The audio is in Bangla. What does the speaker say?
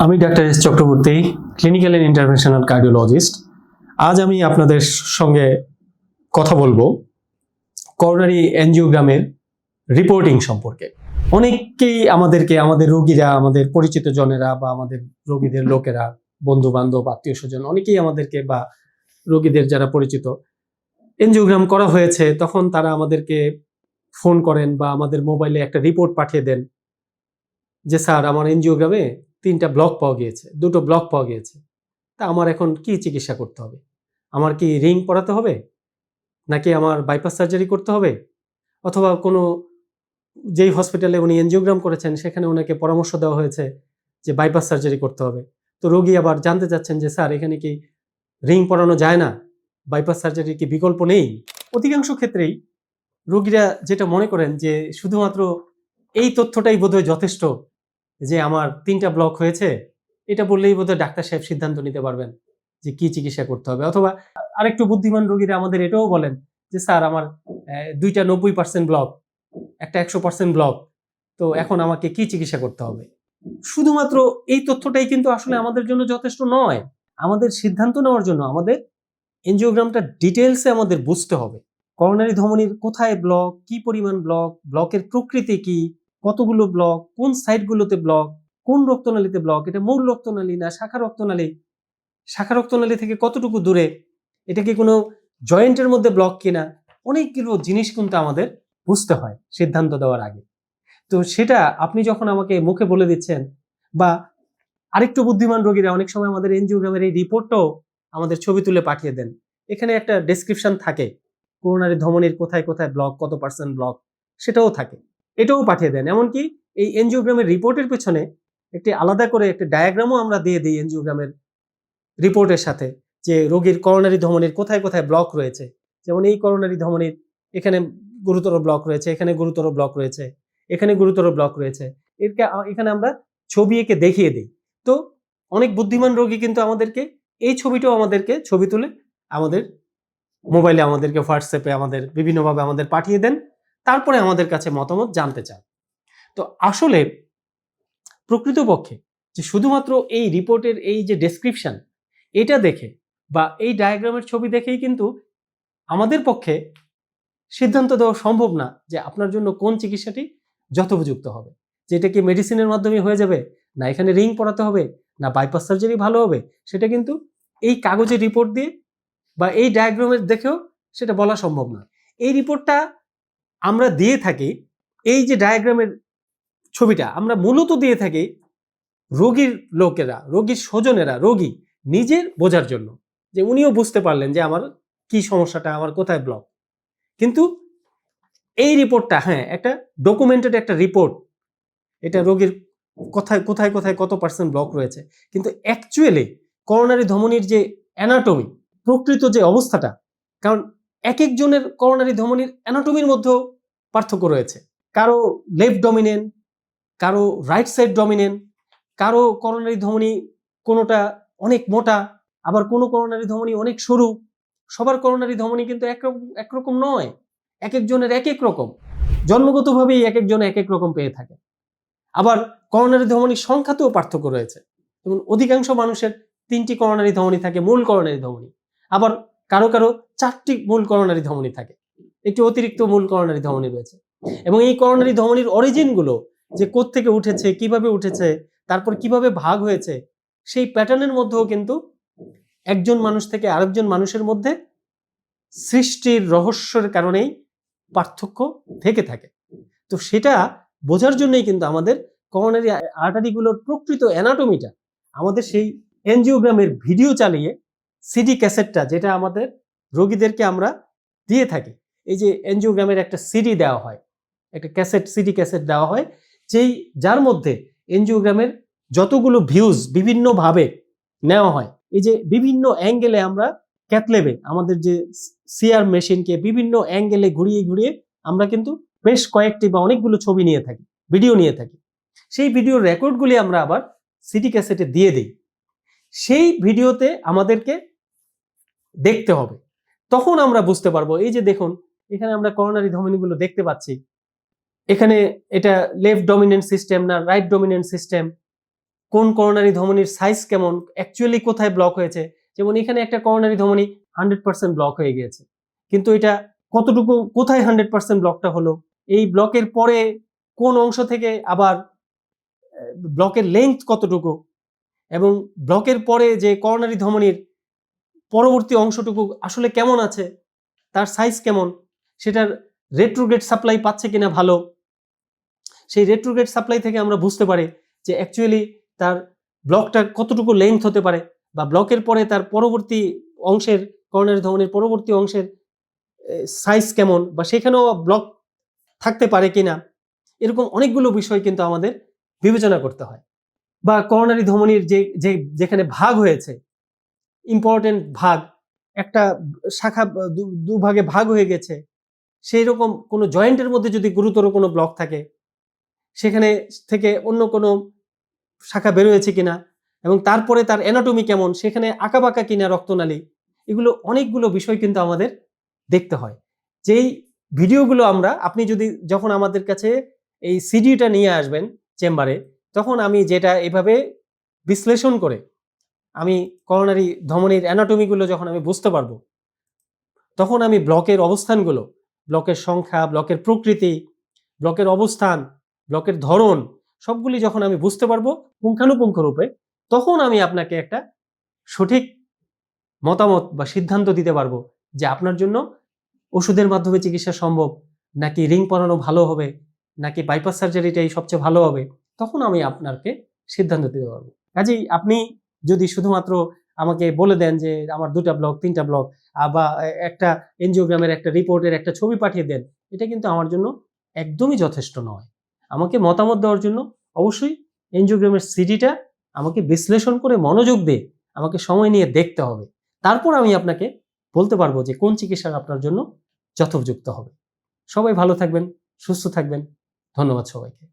আমি doctor S Chakraborty, clinical and interventional cardiologist. আজ আমি আপনাদের সঙ্গে কথা বলবো করোনারি এনজিওগ্রামের রিপোর্টিং সম্পর্কে। অনেকেই আমাদের রোগীরা, আমাদের পরিচিত জনেরা বা আমাদের রোগীদের লোকেরা, বন্ধু বান্ধব, আত্মীয় স্বজন, অনেকেই আমাদেরকে বা রোগীদের যারা পরিচিত এনজিওগ্রাম করা হয়েছে, তখন তারা আমাদেরকে ফোন করেন বা আমাদের মোবাইলে একটা রিপোর্ট পাঠিয়ে দেন যে স্যার, আমার এনজিওগ্রামে 3টা ব্লক পাওয়া গিয়েছে, 2টো ব্লক পাওয়া গিয়েছে। তা আমার এখন কি চিকিৎসা করতে হবে? আমার কি রিং পরাতে হবে, নাকি আমার বাইপাস সার্জারি করতে হবে, অথবা কোনো যেই হসপিটালে উনি এনজিওগ্রাম করেছেন সেখানে ওনাকে পরামর্শ দেওয়া হয়েছে যে বাইপাস সার্জারি করতে হবে। তো রোগী আবার জানতে চাচ্ছেন যে স্যার, এখানে কি রিং পরানো যায় না, বাইপাস সার্জারির কি বিকল্প নেই? অধিকাংশ ক্ষেত্রেই রোগীরা যেটা মনে করেন যে শুধুমাত্র এই তথ্যটাই বোধহয় যথেষ্ট, যে আমার 3টা ব্লক হয়েছে, এটা বললেই বোধহয় ডাক্তার সাহেব সিদ্ধান্ত নিতে পারবেন যে কি চিকিৎসা করতে হবে। অথবা আরেকটু বুদ্ধিমান রোগীরা আমাদের এটাও বলেন যে স্যার, আমার 2টা 90% ব্লক, একটা 100% ব্লক, তো এখন আমাকে কি চিকিৎসা করতে হবে? শুধুমাত্র এই তথ্যটাই কিন্তু আসলে আমাদের জন্য যথেষ্ট নয়। আমাদের সিদ্ধান্ত নেওয়ার জন্য আমাদের এনজিওগ্রামটা ডিটেলসে আমাদের বুঝতে হবে। করোনারি ধমনির কোথায় ব্লক, কি পরিমাণ ব্লক, ব্লকের প্রকৃতি কি, কতগুলো ব্লক, কোন সাইটগুলোতে ব্লক, কোন রক্তনালীতে ব্লক, এটা মূল রক্তনালী না শাখা রক্তনালী, শাখা রক্তনালী থেকে কতটুকু দূরে, এটা কি কোনো জয়েন্টের মধ্যে ব্লক কিনা, অনেকগুলো জিনিস কিন্তু আমাদের বুঝতে হয় সিদ্ধান্ত দেওয়ার আগে। তো সেটা আপনি যখন আমাকে মুখে বলে দিচ্ছেন, বা আরেকটু বুদ্ধিমান রোগীরা অনেক সময় আমাদের এনজিওগ্রামের এই রিপোর্টটাও আমাদের ছবি তুলে পাঠিয়ে দেন। এখানে একটা ডেসক্রিপশন থাকে, করোনারি ধমনির কোথায় কোথায় ব্লক, কত পার্সেন্ট ব্লক, সেটাও থাকে, এটাও পাঠিয়ে দেন। এমনকি এই এনজিওগ্রামের রিপোর্টের পেছনে একটি আলাদা করে একটা ডায়াগ্রামও আমরা দিয়ে দিই এনজিওগ্রামের রিপোর্টের সাথে, যে রোগীর করোনারি ধমনির কোথায় কোথায় ব্লক রয়েছে। যেমন এই করোনারি ধমনির এখানে গুরুতর ব্লক রয়েছে, এখানে গুরুতর ব্লক রয়েছে, এখানে গুরুতর ব্লক রয়েছে, এখানে আমরা ছবি এঁকে দেখিয়ে দিই। তো অনেক বুদ্ধিমান রোগী কিন্তু আমাদেরকে এই ছবিটাও আমাদেরকে ছবি তুলে আমাদের মোবাইলে, আমাদেরকে হোয়াটসঅ্যাপে, আমাদের বিভিন্নভাবে আমাদের পাঠিয়ে দেন, তারপরে আমাদের কাছে মতামত জানতে চান। তো আসলে প্রকৃতপক্ষে যে শুধুমাত্র এই রিপোর্টের এই যে ডেসক্রিপশন, এটা দেখে বা এই ডায়াগ্রামের ছবি দেখেই কিন্তু আমাদের পক্ষে সিদ্ধান্ত দেওয়া সম্ভব না যে আপনার জন্য কোন চিকিৎসাটি যথোপযুক্ত হবে, যে এটা কি মেডিসিনের মাধ্যমে হয়ে যাবে, না এখানে রিং পরাতে হবে, না বাইপাস সার্জারি ভালো হবে, সেটা কিন্তু এই কাগজের রিপোর্ট দিয়ে বা এই ডায়াগ্রামের দেখেও সেটা বলা সম্ভব না। এই রিপোর্টটা আমরা দিয়ে থাকি, এই যে ডায়াগ্রামের ছবিটা আমরা মূলত দিয়ে থাকি রোগীর লোকেরা, রোগীর স্বজনেরা, রোগী নিজের বোঝার জন্য, যে উনিও বুঝতে পারলেন যে আমার কি সমস্যাটা, আমার কোথায় ব্লক। কিন্তু এই রিপোর্টটা, হ্যাঁ, একটা ডকুমেন্টেড একটা রিপোর্ট, এটা রোগীর কোথায় কোথায় কোথায় কত পার্সেন্ট ব্লক রয়েছে, কিন্তু অ্যাকচুয়ালি করোনারি ধমনির যে অ্যানাটমি, প্রকৃত যে অবস্থাটা, কারণ এক একজনের করোনারি ধমনির অ্যানাটমির মধ্যেও পার্থক্য রয়েছে। কারো লেফট ডমিনেন্ট, কারো রাইট সাইড ডমিনেন্ট, কারো করোনারি ধমনি কোনোটা অনেক মোটা, আবার কোনো করোনারি ধমনি অনেক সরু। সবার করোনারি ধমনি কিন্তু একরকম নয়, এক একজনের এক এক রকম, জন্মগতভাবেই এক একজন এক এক রকম পেয়ে থাকে। আবার করোনারি ধমনির সংখ্যাতেও পার্থক্য রয়েছে, যেমন অধিকাংশ মানুষের 3টি করোনারি ধমনি থাকে, মূল করোনারি ধমনি। আবার কারো কারো 4টি মূল করোনারি ধমনি থাকে, একটি অতিরিক্ত মূল করোনারি ধমনি রয়েছে। এবং এই করোনারি ধমনির অরিজিন গুলো, যে কোত্থেকে উঠেছে, কিভাবে উঠেছে, তারপর কিভাবে ভাগ হয়েছে, সেই প্যাটার্নের মধ্যেও কিন্তু একজন মানুষ থেকে আরেকজন মানুষের মধ্যে সৃষ্টির রহস্যের কারণেই পার্থক্য থেকে থাকে। তো সেটা বোঝার জন্যই কিন্তু আমাদের করোনারি আর্টারিগুলোর প্রকৃত অ্যানাটমিটা আমাদের সেই এনজিওগ্রামের ভিডিও চালিয়ে সিডি ক্যাসেটটা, যেটা আমাদের রোগীদেরকে আমরা দিয়ে থাকি, এই যে এনজিওগ্রামের একটা সিডি দেওয়া হয়, একটা ক্যাসেট, সিডি ক্যাসেট দেওয়া হয়, যার মধ্যে এনজিওগ্রামের যতগুলো ভিউজ বিভিন্নভাবে নেওয়া হয়, এই যে বিভিন্ন অ্যাঙ্গেলে আমরা ক্যাথল্যাবে আমাদের যে সিআর মেশিনকে বিভিন্ন অ্যাঙ্গেলে ঘুরিয়ে ঘুরিয়ে আমরা কিন্তু বেশ কয়েকটি বা অনেকগুলো ছবি নিয়ে থাকি, ভিডিও নিয়ে থাকি। সেই ভিডিওর রেকর্ডগুলি আমরা আবার সিডি ক্যাসেটে দিয়ে দিই। সেই ভিডিওতে আমাদেরকে দেখতে হবে, তখন আমরা বুঝতে পারবো। এই যে দেখুন, এখানে আমরা করোনারি ধমনীগুলো দেখতে পাচ্ছি, এখানে এটা লেফট ডমিনেন্ট সিস্টেম না রাইট ডমিনেন্ট সিস্টেম, কোন করোনারি ধমনির সাইজ কেমন, অ্যাকচুয়ালি কোথায় ব্লক হয়েছে। যেমন এখানে একটা করোনারি ধমনি 100% ব্লক হয়ে গিয়েছে, কিন্তু এটা কতটুকু, কোথায় 100% ব্লকটা হলো, এই ব্লকের পরে কোন অংশ থেকে আবার ব্লকের লেন্থ কতটুকু, এবং ব্লকের পরে যে করোনারি ধমনির পরবর্তী অংশটুকু আসলে কেমন আছে, তার সাইজ কেমন, সেটার রেট্রোগ্রেড সাপ্লাই পাচ্ছে কিনা ভালো, সেই রেট্রোগ্রেড সাপ্লাই থেকে আমরা বুঝতে পারি যে অ্যাকচুয়ালি তার ব্লকটা কতটুকু লেন্থ হতে পারে, বা ব্লকের পরে তার পরবর্তী অংশের করোনারি ধমনির পরবর্তী অংশের সাইজ কেমন, বা সেখানেও ব্লক থাকতে পারে কিনা। এরকম অনেকগুলো বিষয় কিন্তু আমাদের বিবেচনা করতে হয়। বা করোনারি ধমনির যেখানে ভাগ হয়েছে, ইম্পর্টেন্ট ভাগ, একটা শাখা দুভাগে ভাগ হয়ে গেছে, সেই রকম কোনো জয়েন্টের মধ্যে যদি গুরুতর কোনো ব্লক থাকে, সেখানে থেকে অন্য কোনো শাখা বেরোয়েছে কিনা, এবং তারপরে তার অ্যানাটমি কেমন, সেখানে আঁকাবাঁকা কিনা রক্তনালী, এগুলো অনেকগুলো বিষয় কিন্তু আমাদের দেখতে হয়। যেই ভিডিওগুলো আপনি যদি যখন আমাদের কাছে এই সিডিটা নিয়ে আসবেন চেম্বারে, তখন আমি যেটা এভাবে বিশ্লেষণ করে আমি করোনারি ধমনির অ্যানাটমিগুলো যখন আমি বুঝতে পারবো, তখন আমি ব্লকের অবস্থানগুলো, ব্লকের সংখ্যা, ব্লকের প্রকৃতি, ব্লকের অবস্থান, ব্লকের ধরন, সবগুলি যখন আমি বুঝতে পারবো পুঙ্খানুপুঙ্খ রূপে, তখন আমি আপনাকে একটা সঠিক মতামত বা সিদ্ধান্ত দিতে পারবো যে আপনার জন্য ওষুধের মাধ্যমে চিকিৎসা সম্ভব, নাকি রিং পরানো ভালো হবে, নাকি বাইপাস সার্জারিটাই সবচেয়ে ভালো হবে। তখন আমি আপনাকে সিদ্ধান্ত দিতে পারবো। কাজেই আপনি যদি শুধুমাত্র আমাকে বলে দেন যে আমার 2টা ব্লক, 3টা ব্লক, বা একটা এনজিওগ্রামের একটা রিপোর্টের একটা ছবি পাঠিয়ে দেন, এটা কিন্তু আমার জন্য একদমই যথেষ্ট নয়। আমাকে মতামত দেওয়ার জন্য অবশ্যই এনজিওগ্রামের সিডিটা আমাকে বিশ্লেষণ করে মনোযোগ দিয়ে আমাকে সময় নিয়ে দেখতে হবে। তারপর আমি আপনাকে বলতে পারবো যে কোন চিকিৎসা আপনার জন্য যথোপযুক্ত হবে। সবাই ভালো থাকবেন, সুস্থ থাকবেন। ধন্যবাদ সবাইকে।